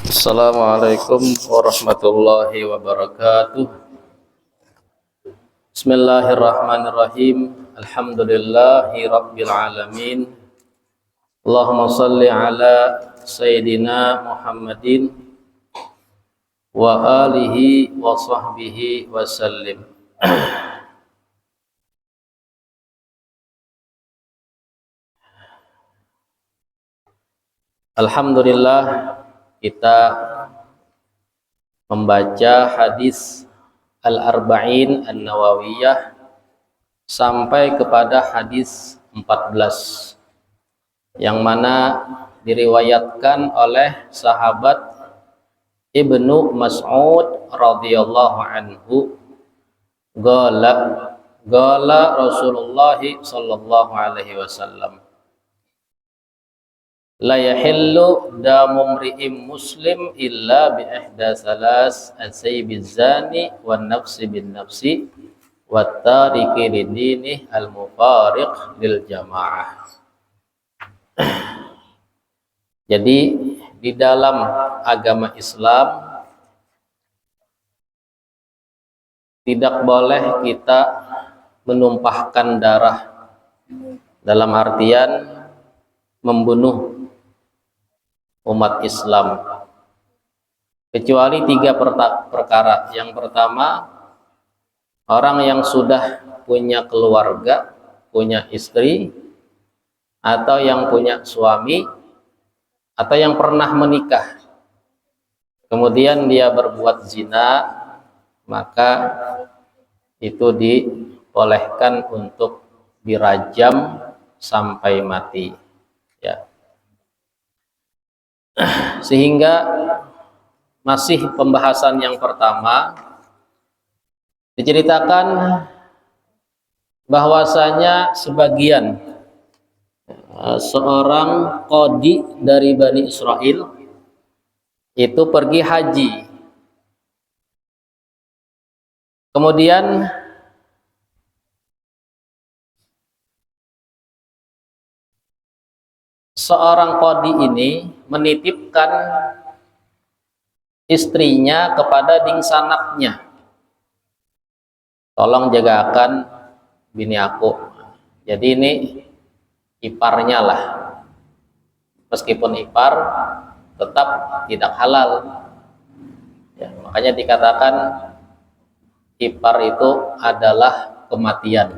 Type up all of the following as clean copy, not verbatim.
Assalamualaikum warahmatullahi wabarakatuh. Bismillahirrahmanirrahim. Alhamdulillahi rabbil alamin. Allahumma salli ala Sayyidina Muhammadin wa alihi wa sahbihi wa sallim. Alhamdulillah, kita membaca hadis Al-Arba'in An-Nawawiyah sampai kepada hadis 14 yang mana diriwayatkan oleh sahabat Ibnu Mas'ud radhiyallahu anhu, qala Rasulullah sallallahu alaihi wasallam, la yahillu damu mri'im muslim illa bi ihda salas asaybiz zani wan nafsi bin nafsi wat tariki lidini al mufariq lil jamaah. Jadi di dalam agama Islam tidak boleh kita menumpahkan darah, dalam artian membunuh umat Islam, kecuali tiga perkara. Yang pertama, orang yang sudah punya keluarga, punya istri, atau yang punya suami, atau yang pernah menikah, kemudian dia berbuat zina, maka itu dibolehkan untuk dirajam sampai mati, ya. Sehingga masih pembahasan yang pertama diceritakan bahwasanya sebagian seorang qadi dari Bani Israel itu pergi haji, kemudian seorang qadi ini menitipkan istrinya kepada dingsanaknya, tolong jagakan bini aku. Jadi ini iparnya lah, meskipun ipar tetap tidak halal, ya, makanya dikatakan ipar itu adalah kematian.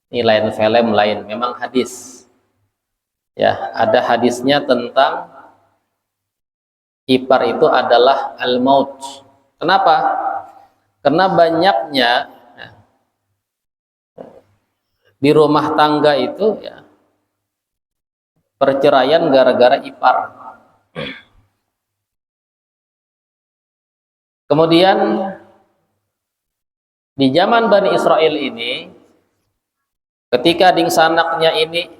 Ini lain film, lain memang hadis. Ya, ada hadisnya tentang ipar itu adalah al-maut. Kenapa? Karena banyaknya di rumah tangga itu, ya, perceraian gara-gara ipar. Kemudian di zaman Bani Israel ini, ketika dingsanaknya ini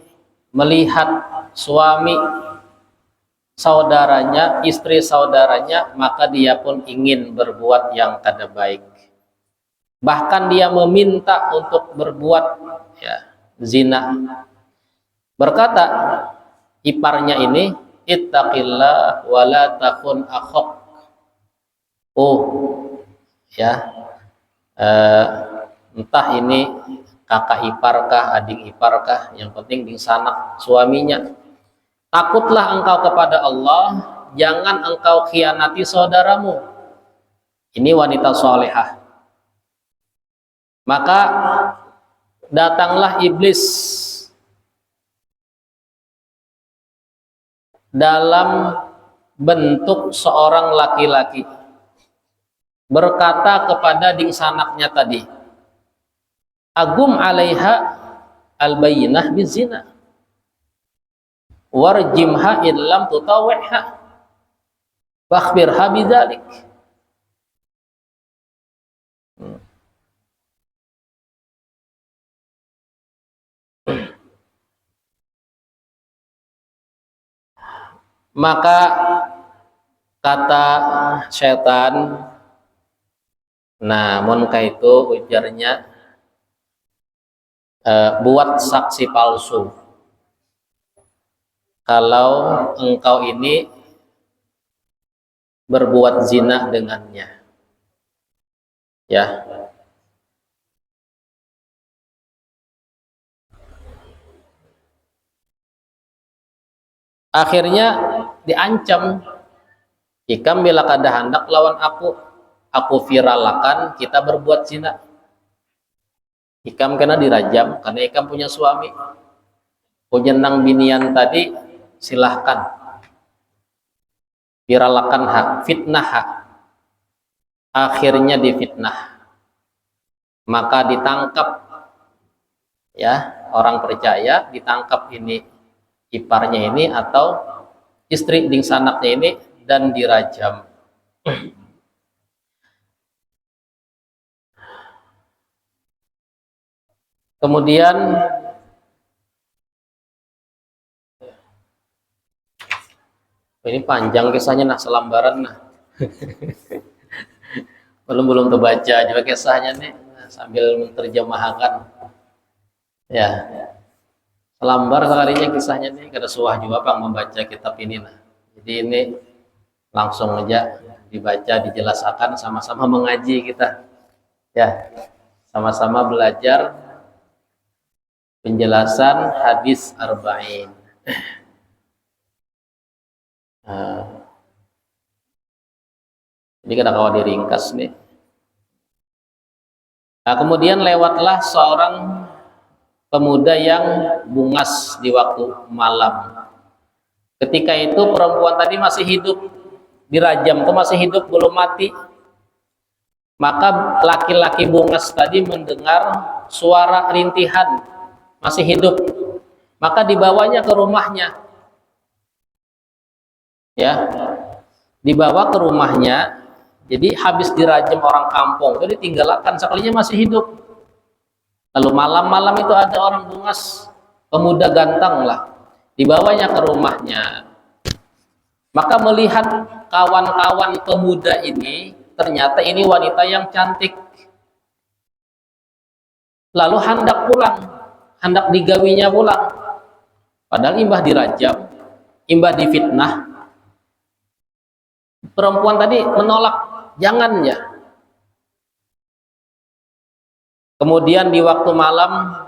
melihat suami saudaranya, istri saudaranya, maka dia pun ingin berbuat yang kada baik. Bahkan dia meminta untuk berbuat, ya, zina. Berkata iparnya ini, ittaqillah wa la takun akhok. Oh, ya, entah ini kakak iparkah, adik iparkah, yang penting dingsanak suaminya. Takutlah engkau kepada Allah, jangan engkau khianati saudaramu. Ini wanita solehah. Maka datanglah iblis dalam bentuk seorang laki-laki, berkata kepada dingsanaknya tadi, agum alaiha al-bayyinah bizina warjimha illam tutawihha wakhbirha bidzalik. Maka kata setan, namun itu ujarnya, buat saksi palsu. Kalau engkau ini berbuat zina dengannya. Ya. Akhirnya diancam, "Ikam bila kada hendak lawan aku viralkan kita berbuat zina." Ikam kena dirajam karena Ikam punya suami. Pujenang binian tadi silahkan viralkan hak, fitnah hak. Akhirnya difitnah. Maka ditangkap, ya, orang percaya ditangkap ini iparnya ini atau istri ding sanaknya ini dan dirajam. Kemudian ini panjang kisahnya, nah selambaran nah. belum terbaca juga kisahnya nih, nah, sambil menerjemahkan ya. Selambar sekalinya kisahnya nih, kada suah juga Bang membaca kitab ini nah. Jadi ini langsung aja dibaca, dijelaskan, sama-sama mengaji kita ya, sama-sama belajar penjelasan hadis arba'in. Jadi kada kawan diringkas nih. Nah, kemudian lewatlah seorang pemuda yang bungas di waktu malam. Ketika itu perempuan tadi masih hidup, dirajam, kok masih hidup, belum mati. Maka laki-laki bungas tadi mendengar suara rintihan, masih hidup. Maka dibawanya ke rumahnya. Ya. Dibawa ke rumahnya. Jadi habis dirajam orang kampung, itu ditinggalkan sekalinya masih hidup. Lalu malam-malam itu ada orang bungas, pemuda ganteng lah, dibawanya ke rumahnya. Maka melihat kawan-kawan pemuda ini, ternyata ini wanita yang cantik. Lalu hendak pulang, hendak digawinya pulang. Padahal imbah dirajam, imbah difitnah. Perempuan tadi menolak, jangan ya. Kemudian di waktu malam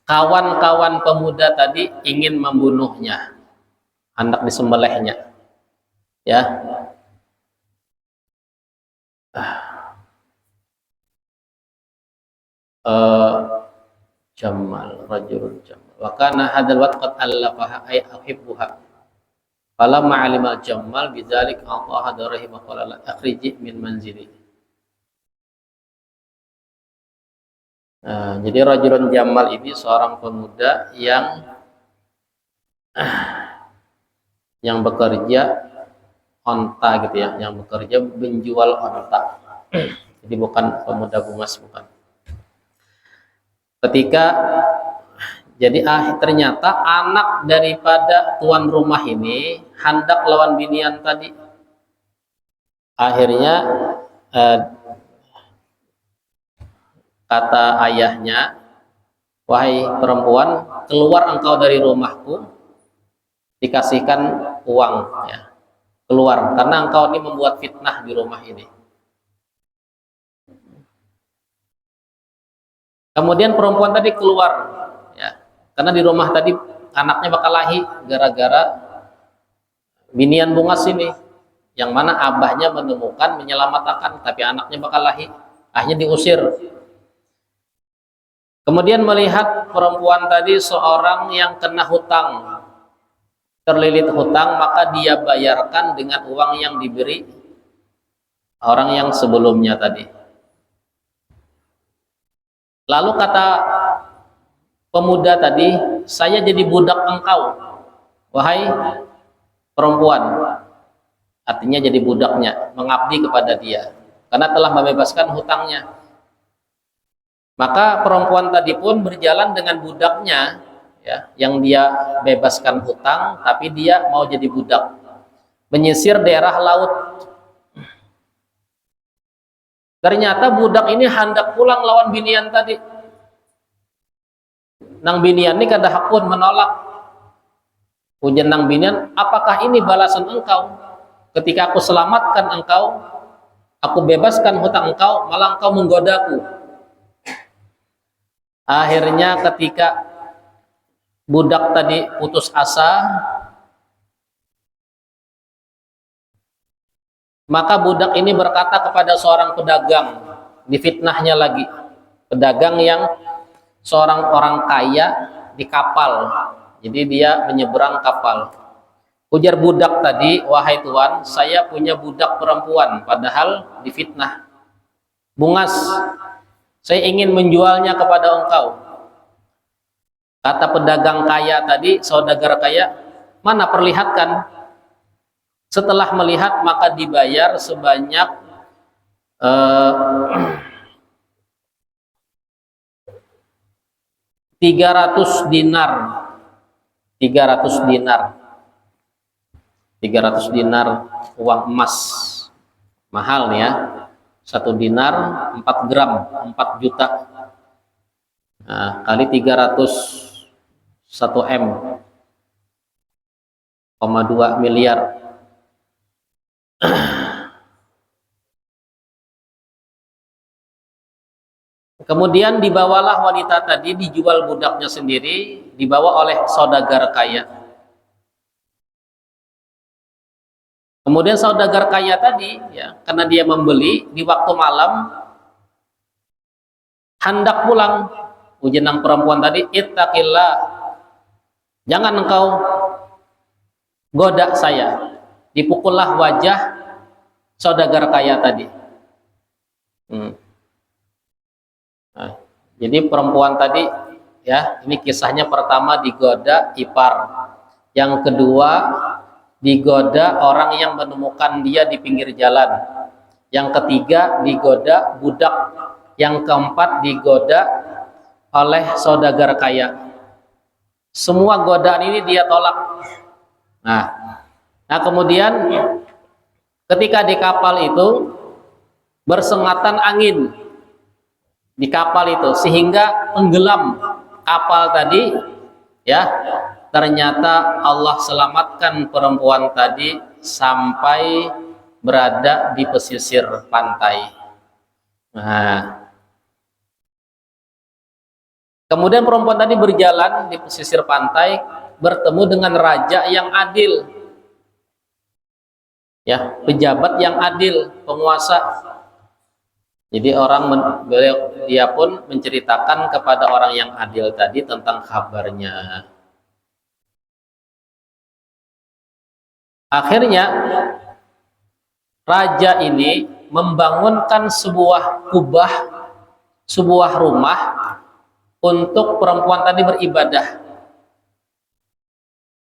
kawan-kawan pemuda tadi ingin membunuhnya, hendak disembelihnya. Ya. Jamal, rajulun jamal. Wa kana hadzal waqt qad allafaha ay uhibbuha. Falamma 'alima Jamal bidzalik Allah hadarahi wa qala la akhriji min manzili. Jadi rajulun jamal ini seorang pemuda yang bekerja onta gitu ya, yang bekerja menjual onta. Jadi bukan pemuda bungas, bukan. Ternyata anak daripada tuan rumah ini hendak lawan binian tadi. Akhirnya kata ayahnya, "Wahai perempuan, keluar engkau dari rumahku, dikasihkan uang ya. Keluar, karena engkau ini membuat fitnah di rumah ini." Kemudian perempuan tadi keluar ya, karena di rumah tadi anaknya bakal lahir gara-gara binian bungas ini, yang mana abahnya menemukan, menyelamatkan, tapi anaknya bakal lahir, akhirnya diusir. Kemudian melihat perempuan tadi seorang yang kena hutang, terlilit hutang, maka dia bayarkan dengan uang yang diberi orang yang sebelumnya tadi. Lalu kata pemuda tadi, "Saya jadi budak engkau, wahai perempuan." Artinya jadi budaknya, mengabdi kepada dia, karena telah membebaskan hutangnya. Maka perempuan tadi pun berjalan dengan budaknya, ya, yang dia bebaskan hutang, tapi dia mau jadi budak, menyisir daerah laut. Ternyata budak ini hendak pulang lawan binian tadi. Nang binian ini kada hakun menolak. Ujian nang binian, apakah ini balasan engkau ketika aku selamatkan engkau, aku bebaskan hutang engkau, malah engkau menggodaku. Akhirnya ketika budak tadi putus asa, maka budak ini berkata kepada seorang pedagang, difitnahnya lagi, pedagang yang seorang orang kaya di kapal, jadi dia menyeberang kapal. Ujar budak tadi, wahai tuan, saya punya budak perempuan, padahal difitnah. Bungas, saya ingin menjualnya kepada engkau. Kata pedagang kaya tadi, saudagar kaya, mana perlihatkan. Setelah melihat maka dibayar sebanyak 300 dinar. 300 dinar. 300 dinar uang emas. Mahal nih ya. 1 dinar 4 gram, 4 juta. Nah, kali 300 1 M 0,2 miliar. Kemudian dibawalah wanita tadi, dijual budaknya sendiri, dibawa oleh saudagar kaya. Kemudian saudagar kaya tadi, ya, karena dia membeli di waktu malam, hendak pulang. Ujian yang perempuan tadi, ittaqillah, jangan engkau goda saya. Dipukullah wajah saudagar kaya tadi. Nah, jadi perempuan tadi, ya, ini kisahnya pertama digoda ipar, yang kedua digoda orang yang menemukan dia di pinggir jalan, yang ketiga digoda budak, yang keempat digoda oleh saudagar kaya. Semua godaan ini dia tolak. Nah kemudian ketika di kapal itu bersengatan angin di kapal itu sehingga tenggelam kapal tadi, ya, ternyata Allah selamatkan perempuan tadi sampai berada di pesisir pantai. Nah, kemudian perempuan tadi berjalan di pesisir pantai, bertemu dengan raja yang adil, ya, pejabat yang adil, penguasa. Jadi dia pun menceritakan kepada orang yang adil tadi tentang kabarnya. Akhirnya raja ini membangunkan sebuah kubah, sebuah rumah untuk perempuan tadi beribadah.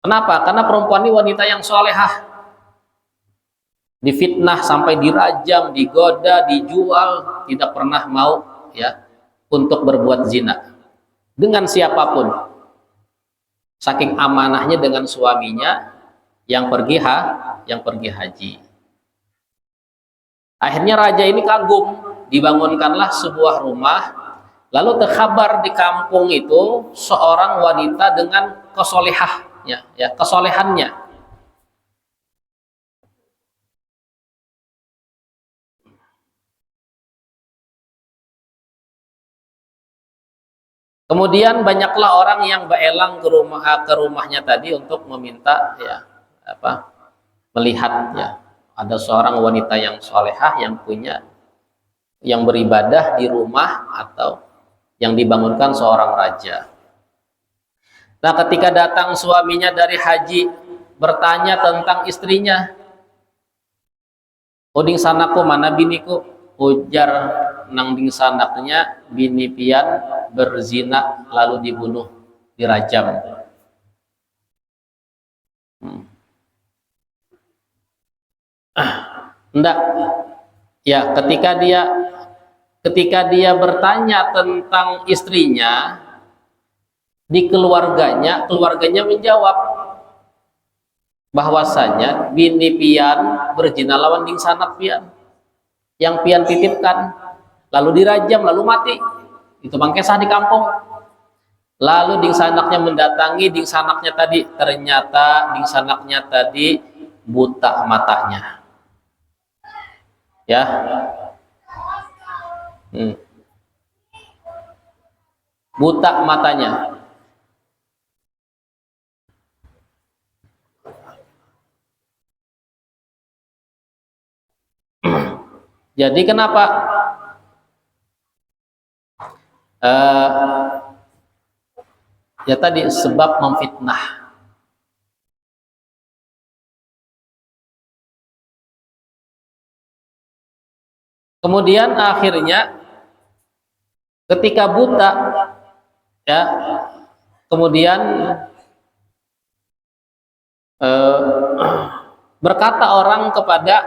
Kenapa? Karena perempuan ini wanita yang solehah. Difitnah sampai dirajam, digoda, dijual, tidak pernah mau, ya, untuk berbuat zina dengan siapapun. Saking amanahnya dengan suaminya yang pergi haji. Akhirnya raja ini kagum, dibangunkanlah sebuah rumah, lalu terkabar di kampung itu seorang wanita dengan kesolehahnya, ya, kesolehannya. Kemudian banyaklah orang yang berelang ke rumahnya tadi untuk meminta, ya, melihat, ya, ada seorang wanita yang solehah yang beribadah di rumah atau yang dibangunkan seorang raja. Nah, ketika datang suaminya dari haji bertanya tentang istrinya, "Uding sanaku, mana biniku?" Ujar nang ding sanaknya, bini pian berzina lalu dibunuh, dirajam. Enggak, ya, ketika dia bertanya tentang istrinya di keluarganya menjawab bahwasanya bini pian berzina lawan ding sanak pian, yang pian titipkan, lalu dirajam, lalu mati. Itu mangkesah di kampung. Lalu dingsanaknya mendatangi dingsanaknya tadi, ternyata dingsanaknya tadi buta matanya. Ya. Buta matanya. Jadi kenapa? Ya tadi sebab memfitnah. Kemudian akhirnya ketika buta, ya, kemudian berkata orang kepada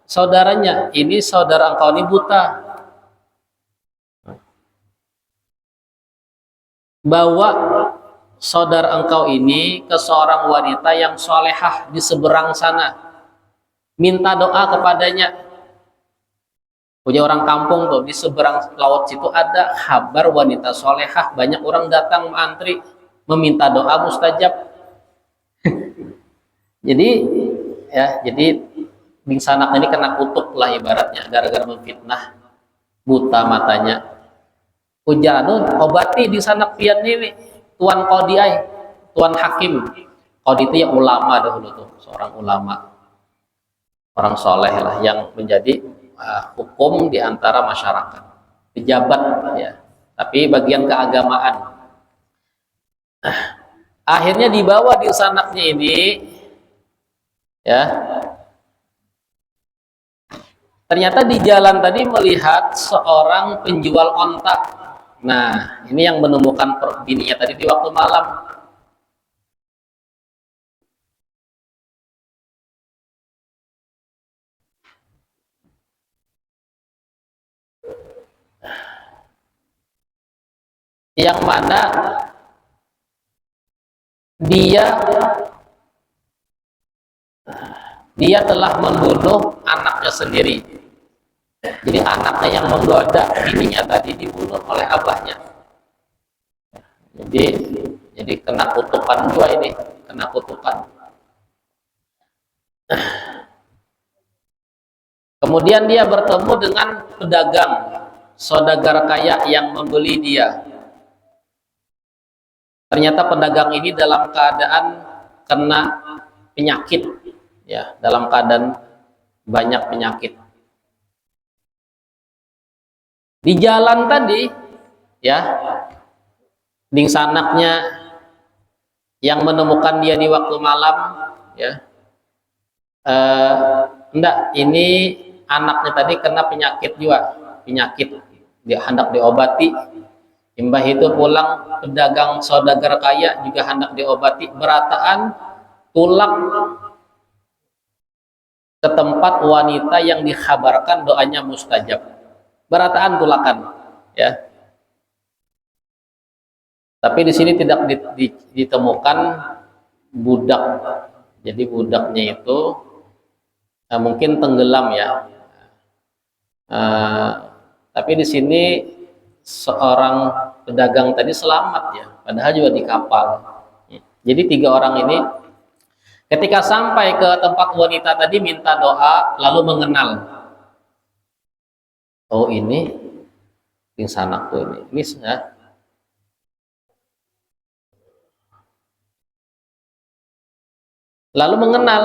saudaranya, ini saudara engkau ini buta, bawa saudara engkau ini ke seorang wanita yang solehah di seberang sana, minta doa kepadanya. Punya orang kampung tuh di seberang laut situ ada kabar wanita solehah, banyak orang datang antri meminta doa mustajab. Jadi ya, jadi bingsanak ini kena kutuk lah ibaratnya gara-gara memfitnah, buta matanya. Ujanun obati di sana pian ini tuan qadi ai, tuan hakim. Qadi itu ya ulama dahulu tuh, seorang ulama, orang soleh lah yang menjadi hukum di antara masyarakat, pejabat ya, tapi bagian keagamaan. Akhirnya dibawa di sanaknya ini, ya. Ternyata di jalan tadi melihat seorang penjual onta. Nah, ini yang menemukan bininya tadi di waktu malam. Yang mana dia telah membunuh anaknya sendiri. Jadi anaknya yang menggoda bininya tadi dibunuh oleh abahnya. Jadi kena kutukan juga ini, kena kutukan. Kemudian dia bertemu dengan pedagang, saudagar kaya yang membeli dia. Ternyata pedagang ini dalam keadaan kena penyakit, ya, dalam keadaan banyak penyakit. Di jalan tadi, ya, dingsanaknya yang menemukan dia di waktu malam, ya, enggak, ini anaknya tadi kena penyakit juga, penyakit, dia hendak diobati. Imbah itu pulang pedagang saudagar kaya juga hendak diobati, berataan tulak ke tempat wanita yang dikhabarkan doanya mustajab, berataan tulakan, ya. Tapi di sini tidak ditemukan budak, jadi budaknya itu mungkin tenggelam, ya. Tapi di sini seorang pedagang tadi selamat, ya, padahal juga di kapal. Jadi 3 orang ini ketika sampai ke tempat wanita tadi minta doa, lalu mengenal, oh ini insanakku ini ya. Lalu mengenal.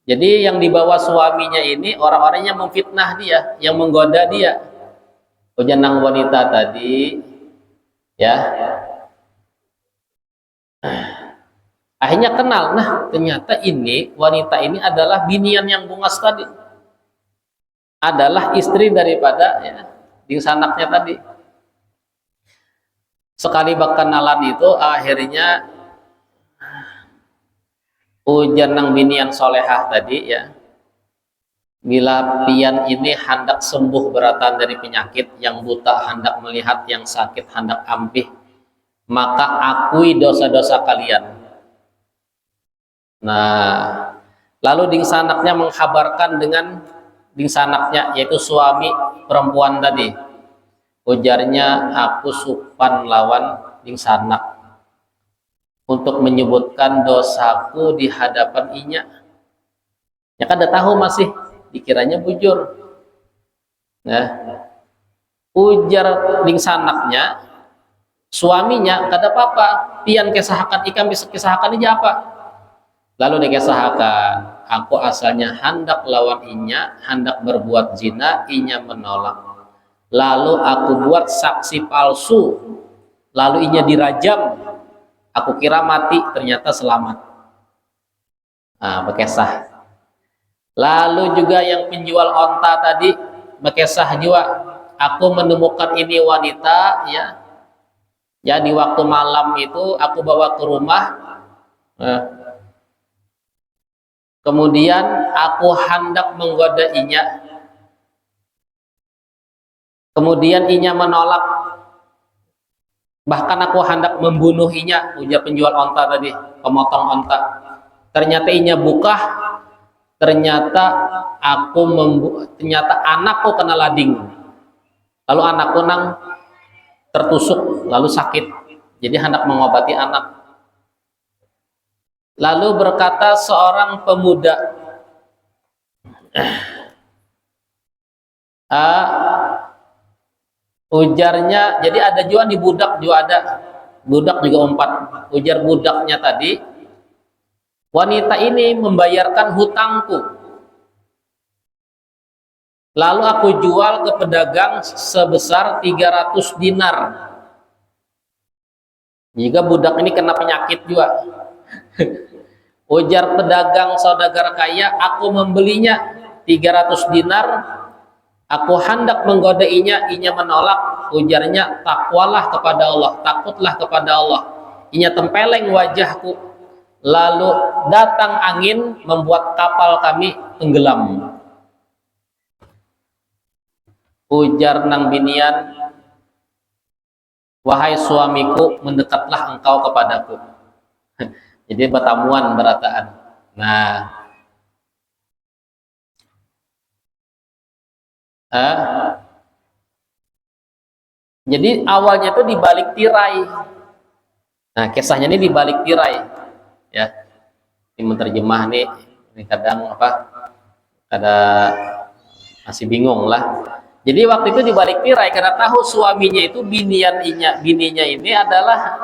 Jadi yang dibawa suaminya ini orang-orang yang memfitnah dia, yang menggoda dia. Ujanang wanita tadi, ya, akhirnya kenal. Nah, ternyata ini wanita ini adalah binian yang bungas tadi, adalah istri daripada, ya, dingsanaknya tadi. Sekali berkenalan itu akhirnya ujanang binian solehah tadi, ya, bila pian ini hendak sembuh beratan dari penyakit, yang buta hendak melihat, yang sakit hendak ampih, maka akui dosa-dosa kalian. Nah, lalu dingsanaknya menghabarkan dengan dingsanaknya, yaitu suami perempuan tadi. Ujarnya, aku supan lawan ding sanak untuk menyebutkan dosaku di hadapan inya. Ya kan udah tahu masih dikiranya bujur. Nah, ujar ding sanaknya suaminya kada apa-apa pian kesahakan ikam bisa kesahakan aja apa. Lalu dikesahakan, aku asalnya hendak lawan inya, hendak berbuat zina, inya menolak. Lalu aku buat saksi palsu, lalu inya dirajam. Aku kira mati, ternyata selamat. Nah, bekesah. Lalu juga yang penjual onta tadi bekesah juga. Aku menemukan ini wanita, ya. Jadi waktu malam itu aku bawa ke rumah. Kemudian aku hendak menggoda inya. Kemudian inya menolak. Bahkan aku hendak membunuh inya, ujar penjual onta tadi, pemotong onta. Ternyata inya buka. Ternyata ternyata anakku kena lading. Lalu anakku nang tertusuk, lalu sakit. Jadi hendak mengobati anak. Lalu berkata seorang pemuda, ujarnya, jadi ada juga di budak juga ada, budak juga umpat. Ujar budaknya tadi, wanita ini membayarkan hutangku. Lalu aku jual ke pedagang sebesar 300 dinar. Jika budak ini kena penyakit juga. Ujar pedagang saudagar kaya, aku membelinya 300 dinar. Aku hendak menggodainya, inya menolak. Ujarnya, takwalah kepada Allah, takutlah kepada Allah. Inya tempeleng wajahku. Lalu datang angin membuat kapal kami tenggelam. Ujar nang binian, wahai suamiku, mendekatlah engkau kepadaku. Jadi batamuan berataan. Nah, jadi awalnya itu dibalik tirai. Nah, kisahnya ini dibalik tirai, ya. Ini menerjemah nih, ini kadang ada masih bingung lah. Jadi waktu itu dibalik tirai karena tahu suaminya itu bininya ini adalah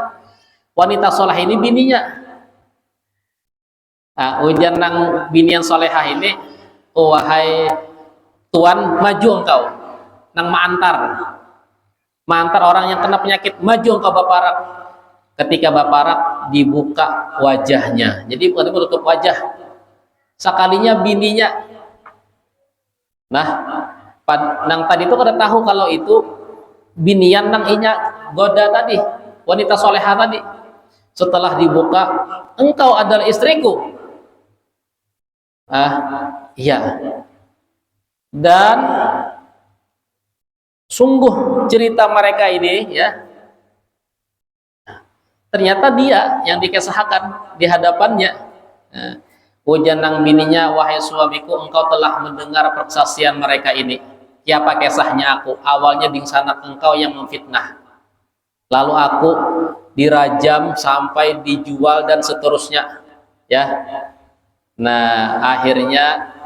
wanita soleh ini bininya. Nah, ujar nang binian solehah ini, oh, wahai tuan, maju engkau nang maantar orang yang kena penyakit, maju engkau baparak. Ketika baparak dibuka wajahnya, jadi waktu itu menutup wajah sekalinya bininya. Nah, nang tadi itu kada tahu kalau itu binian nang inya goda tadi, wanita solehah tadi. Setelah dibuka, engkau adalah istriku. Iya. Dan sungguh cerita mereka ini, ya, ternyata dia yang dikisahkan di hadapannya. Ujar nang bininya, wahai suamiku, engkau telah mendengar persaksian mereka ini. Siapa kisahnya aku? Awalnya di sana engkau yang memfitnah. Lalu aku dirajam sampai dijual dan seterusnya, ya. Nah, akhirnya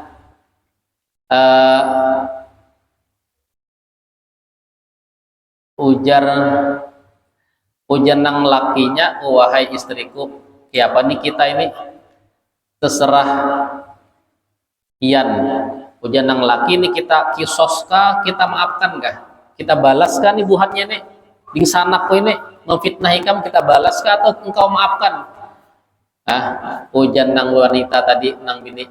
ujar nang lakinya, wahai istriku, siapa nih kita ini? Terserah ian. Ujar nang laki ini, kita kisoskah, kita maafkan kah? Kita balaskah nih buhatnya nih? Di sanakku ini memfitnah ikam, kita balaskah atau engkau maafkan? Ujar nang wanita tadi, nang bini,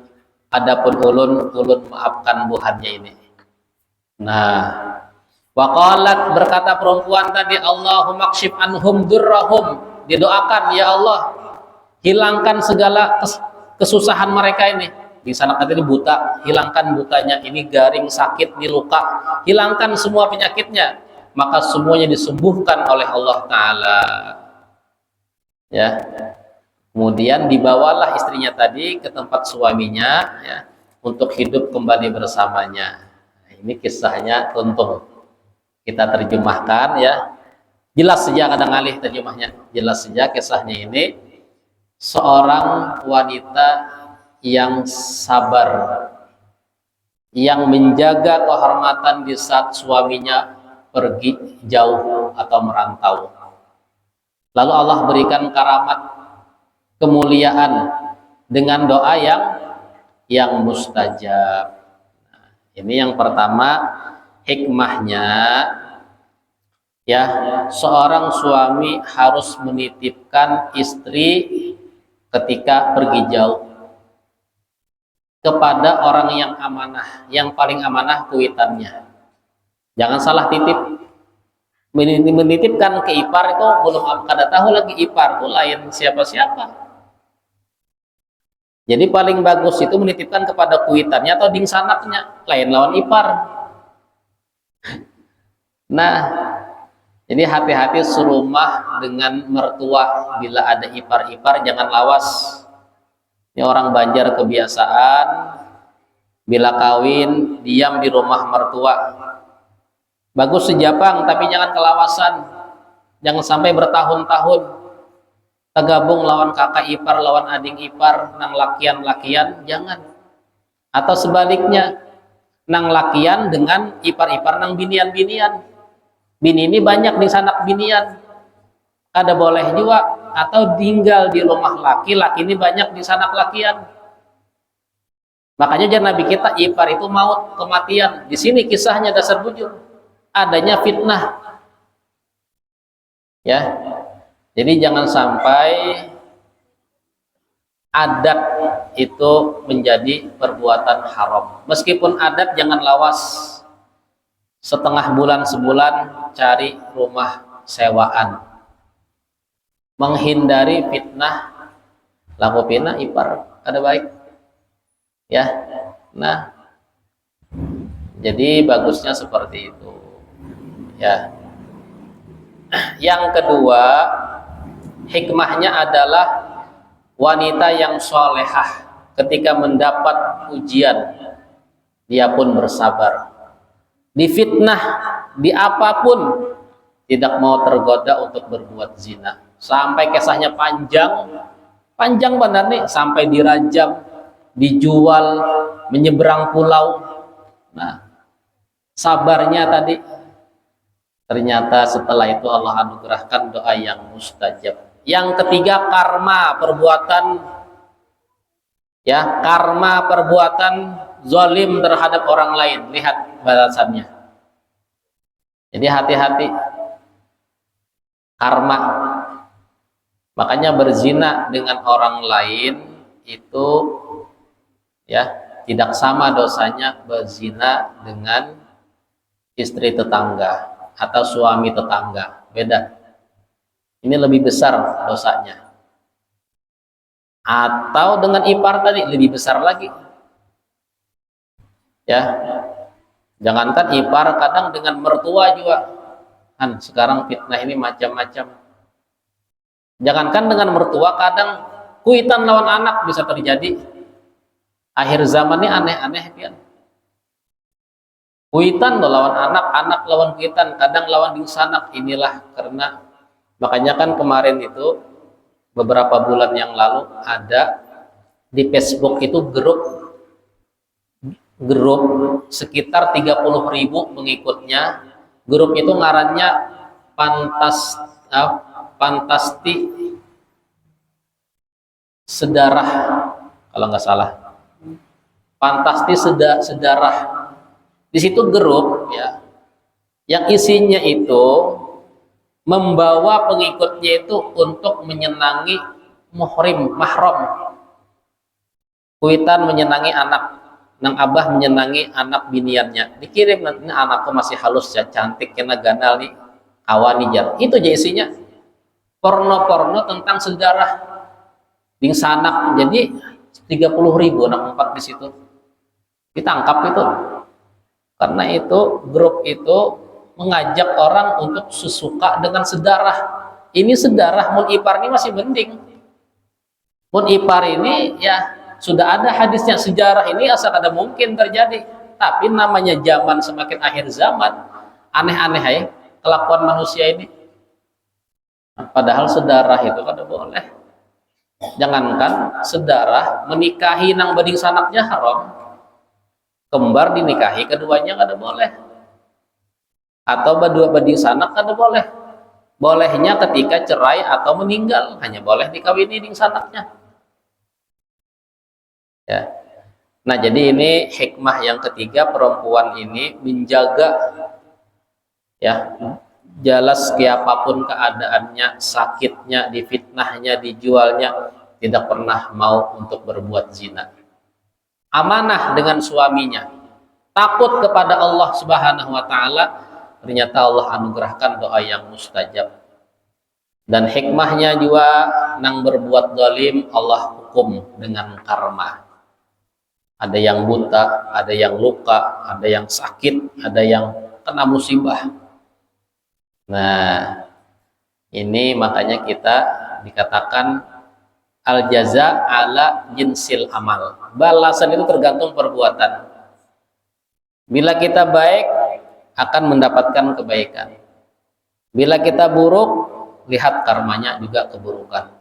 adapun ulun maafkan buhatnya ini. Nah, waqalat, berkata perempuan tadi, Allahumma kshif anhum durrahum, didoakan, ya Allah, hilangkan segala kesusahan mereka ini. Di sana tadi buta, hilangkan butanya, ini garing, sakit, ini luka, hilangkan semua penyakitnya, maka semuanya disembuhkan oleh Allah Ta'ala, ya. Kemudian dibawalah istrinya tadi ke tempat suaminya, ya, untuk hidup kembali bersamanya. Ini kisahnya, untung kita terjemahkan, ya. Jelas saja kadang alih terjemahnya. Jelas saja kisahnya ini seorang wanita yang sabar, yang menjaga kehormatan di saat suaminya pergi jauh atau merantau. Lalu Allah berikan karamat kemuliaan dengan doa yang mustajab. Nah, ini yang pertama hikmahnya, ya, seorang suami harus menitipkan istri ketika pergi jauh kepada orang yang amanah, yang paling amanah kuitannya. Jangan salah titip. Menitipkan ke ipar itu belum kada tahu lagi ipar itu lain siapa-siapa. Jadi paling bagus itu menitipkan kepada kuitannya atau dingsanaknya, lain lawan ipar. Nah, jadi hati-hati serumah dengan mertua. Bila ada ipar-ipar jangan lawas. Ini orang Banjar kebiasaan, bila kawin diam di rumah mertua. Bagus sejapang tapi jangan kelawasan. Jangan sampai bertahun-tahun tergabung lawan kakak ipar, lawan adik ipar, nang lakian-lakian, jangan. Atau sebaliknya, nang lakian dengan ipar-ipar nang binian-binian. Bini ini banyak di sanak binian. Ada boleh juga, atau tinggal di rumah laki, laki ini banyak di sanak lakian. Makanya jangan Nabi kita ipar itu maut, kematian. Di sini kisahnya dasar bujur. Adanya fitnah, ya. Jadi jangan sampai adat itu menjadi perbuatan haram. Meskipun adat jangan lawas. Setengah bulan sebulan cari rumah sewaan, menghindari fitnah. Laku pina ipar ada baik, ya. Nah, jadi bagusnya seperti itu. Ya. Yang kedua, hikmahnya adalah wanita yang solehah ketika mendapat ujian, dia pun bersabar. Difitnah, di apapun, tidak mau tergoda untuk berbuat zina. Sampai kisahnya panjang benar nih, sampai dirajam, dijual, menyeberang pulau. Nah, sabarnya tadi. Ternyata setelah itu Allah anugerahkan doa yang mustajab. Yang ketiga karma perbuatan, ya, karma perbuatan zalim terhadap orang lain. Lihat balasannya. Jadi hati-hati karma. Makanya berzina dengan orang lain itu, ya, tidak sama dosanya berzina dengan istri tetangga atau suami tetangga, beda. Ini lebih besar dosanya. Atau dengan ipar tadi lebih besar lagi. Ya. Jangankan ipar, kadang dengan mertua juga. Kan sekarang fitnah ini macam-macam. Jangankan dengan mertua, kadang kuitan lawan anak bisa terjadi. Akhir zaman ini aneh-aneh kan. Kuitan lawan anak, anak lawan kuitan, kadang lawan dingsanak. Inilah karena, makanya kan kemarin itu beberapa bulan yang lalu ada di Facebook itu grup sekitar 30.000 pengikutnya. Grup itu ngarannya Fantasti Sedarah, kalau nggak salah. Fantasti Sedarah. Di situ grup, ya, yang isinya itu membawa pengikutnya itu untuk menyenangi mahram. Kuitan menyenangi anak, nang abah menyenangi anak biniannya. Dikirim nanti, anakku masih halus ya, cantik, kena ganal nih, awanijar. Itu aja isinya. Porno-porno tentang sejarah dingsanak. Jadi 30.000 anak empat di situ. Ditangkap itu. Karena itu grup itu mengajak orang untuk sesuka dengan sedarah. Ini sedarah, mun ipar ini masih mending. Mun ipar ini ya sudah ada hadisnya, sejarah ini asal ada mungkin terjadi. Tapi namanya zaman semakin akhir zaman, aneh-aneh ya kelakuan manusia ini. Padahal sedarah itu kada boleh. Jangankan sedarah, menikahi nang bading sanaknya haram. Kembar dinikahi keduanya kada boleh. Atau badua bading sanak kada boleh. Bolehnya ketika cerai atau meninggal, hanya boleh dikawini ding sanaknya. Ya. Nah, jadi ini hikmah yang ketiga, perempuan ini menjaga, ya, jelas apapun keadaannya, sakitnya, difitnahnya, dijualnya, tidak pernah mau untuk berbuat zina. Amanah dengan suaminya, takut kepada Allah Subhanahu wa taala, ternyata Allah anugerahkan doa yang mustajab. Dan hikmahnya juga, nang berbuat zalim Allah hukum dengan karma. Ada yang buta, ada yang luka, ada yang sakit, ada yang kena musibah. Nah, ini makanya kita dikatakan al jaza ala jinsil amal. Balasan itu tergantung perbuatan. Bila kita baik, akan mendapatkan kebaikan. Bila kita buruk, lihat karmanya juga keburukan.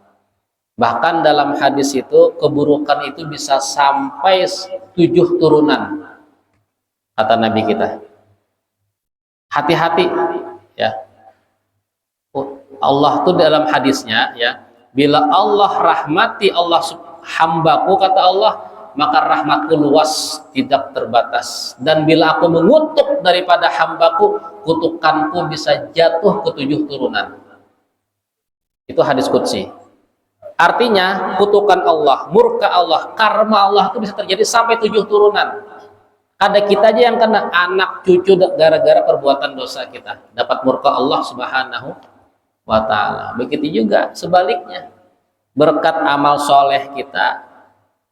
Bahkan dalam hadis itu, keburukan itu bisa sampai 7 turunan, kata Nabi kita. Hati-hati, ya. Allah tuh dalam hadisnya, ya, bila Allah rahmati Allah hambaku, kata Allah, maka rahmatku luas, tidak terbatas. Dan bila aku mengutuk daripada hambaku, kutukanku bisa jatuh ke 7 turunan. Itu hadis qudsi. Artinya kutukan Allah, murka Allah, karma Allah itu bisa terjadi sampai 7 turunan. Ada kita aja yang kena, anak cucu gara-gara perbuatan dosa kita dapat murka Allah Subhanahu wa taala. Begitu juga sebaliknya, berkat amal soleh kita,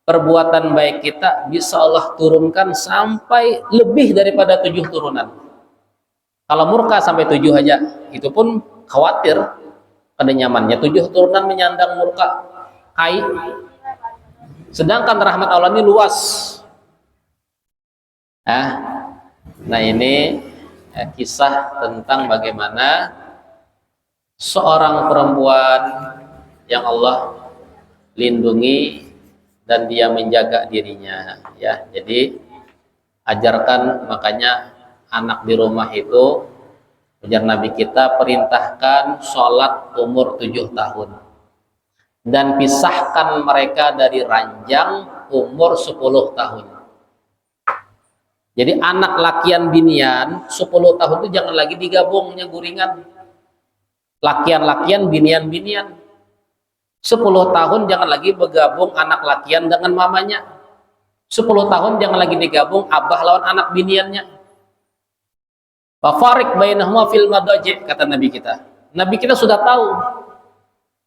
perbuatan baik kita, bisa Allah turunkan sampai lebih daripada 7 turunan. Kalau murka sampai 7 aja, itu pun khawatir pada nyamannya. 7 turunan menyandang murka kai. Sedangkan rahmat Allah ini luas. Nah, ini kisah tentang bagaimana seorang perempuan yang Allah lindungi dan dia menjaga dirinya, ya. Jadi ajarkan, makanya anak di rumah itu, ujar Nabi kita, perintahkan sholat umur 7 tahun dan pisahkan mereka dari ranjang umur 10 tahun. Jadi anak lakian binian 10 tahun itu jangan lagi digabungnya guringan. Lakian-lakian, binian-binian. 10 tahun jangan lagi bergabung anak lakian dengan mamanya. 10 tahun jangan lagi digabung abah lawan anak biniannya. Fafarik bainahuma fil madaji, kata Nabi kita. Nabi kita sudah tahu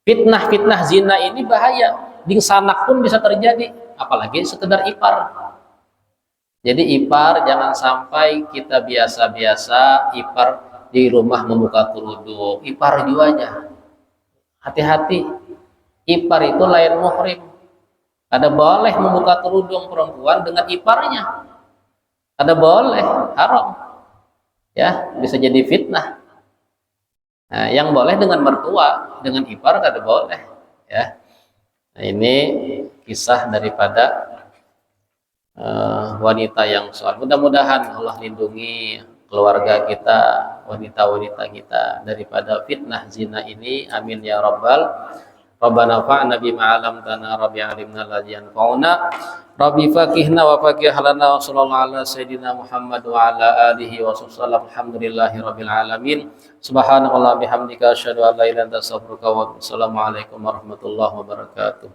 fitnah-fitnah zina ini bahaya. Di sanak pun bisa terjadi, apalagi sekedar ipar. Jadi ipar jangan sampai kita biasa-biasa ipar di rumah membuka kerudung. Ipar juga aja. Hati-hati. Ipar itu lain muhrim. Ada boleh membuka kerudung perempuan dengan iparnya. Ada boleh, haram. Ya, bisa jadi fitnah. Nah, yang boleh dengan mertua, dengan ipar kada boleh. Ya. Nah, ini kisah daripada wanita yang sholat. Mudah-mudahan Allah lindungi keluarga kita, wanita-wanita kita daripada fitnah zina ini. Amin ya rabbal. Rabbana fa'na bima 'allamtana, rabbi 'allimna alladhi yanfa'una, rabbi faqihna wa faqih lana, wa sallallahu ala sayyidina Muhammad wa ala alihi wa sallam. Alhamdulillahi rabbil alamin. Subhanallahi bihamdika asyhadu an la ilaha illa anta astaghfiruka wa atubu ilaik. Assalamualaikum warahmatullahi wabarakatuh.